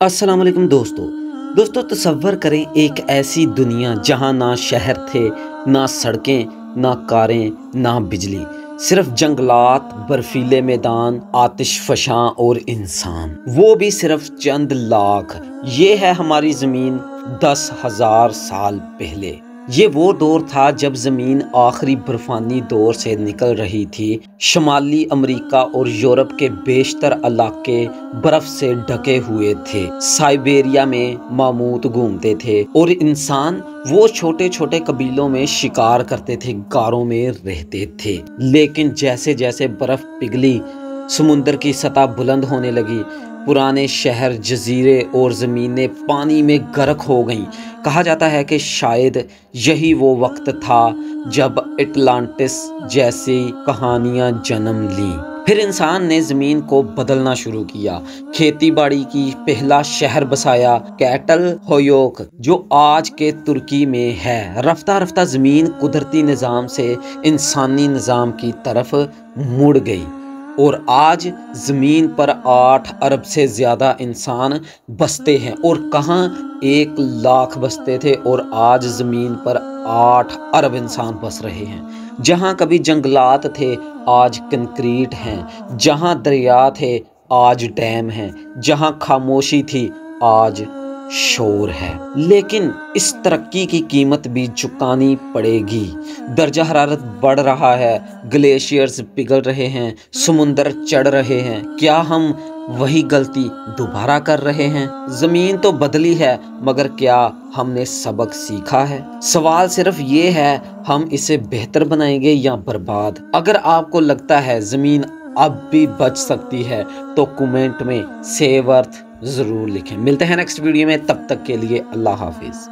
अस्सलाम वालेकुम दोस्तों तसव्वुर करें एक ऐसी दुनिया जहां ना शहर थे, ना सड़कें, ना कारें, ना बिजली, सिर्फ जंगलात, बर्फीले मैदान, आतिश फशां और इंसान, वो भी सिर्फ चंद लाख। ये है हमारी ज़मीन 10,000 साल पहले। ये वो दौर था जब ज़मीन आखिरी बर्फानी दौर से निकल रही थी। शुमाली अमेरिका और यूरोप के बेशतर इलाके बर्फ़ से ढके हुए थे। साइबेरिया में मामूत घूमते थे और इंसान वो छोटे छोटे कबीलों में शिकार करते थे, गारों में रहते थे। लेकिन जैसे जैसे बर्फ़ पिघली, समुंदर की सतह बुलंद होने लगी, पुराने शहर, जजीरे और ज़मीनें पानी में गर्क हो गईं। कहा जाता है कि शायद यही वो वक्त था जब अटलांटिस जैसी कहानियां जन्म लीं। फिर इंसान ने ज़मीन को बदलना शुरू किया, खेती बाड़ी की, पहला शहर बसाया, कैटल होयोक, जो आज के तुर्की में है। रफ्ता रफ्ता ज़मीन कुदरती निज़ाम से इंसानी निज़ाम की तरफ मुड़ गई और आज ज़मीन पर 8 अरब से ज़्यादा इंसान बसते हैं। और कहाँ 1 लाख बसते थे और आज ज़मीन पर 8 अरब इंसान बस रहे हैं। जहाँ कभी जंगलात थे आज कंक्रीट हैं, जहाँ दरिया थे आज डैम हैं, जहाँ खामोशी थी आज शोर है। लेकिन इस तरक्की की कीमत भी चुकानी पड़ेगी। दर्जा हरारत बढ़ रहा है, ग्लेशियर्स पिघल रहे हैं, समुंदर चढ़ रहे हैं। क्या हम वही गलती दोबारा कर रहे हैं? ज़मीन तो बदली है, मगर क्या हमने सबक सीखा है? सवाल सिर्फ ये है, हम इसे बेहतर बनाएंगे या बर्बाद? अगर आपको लगता है ज़मीन अब भी बच सकती है तो कमेंट में सेव अर्थ ज़रूर लिखें। मिलते हैं नेक्स्ट वीडियो में, तब तक के लिए अल्लाह हाफिज़।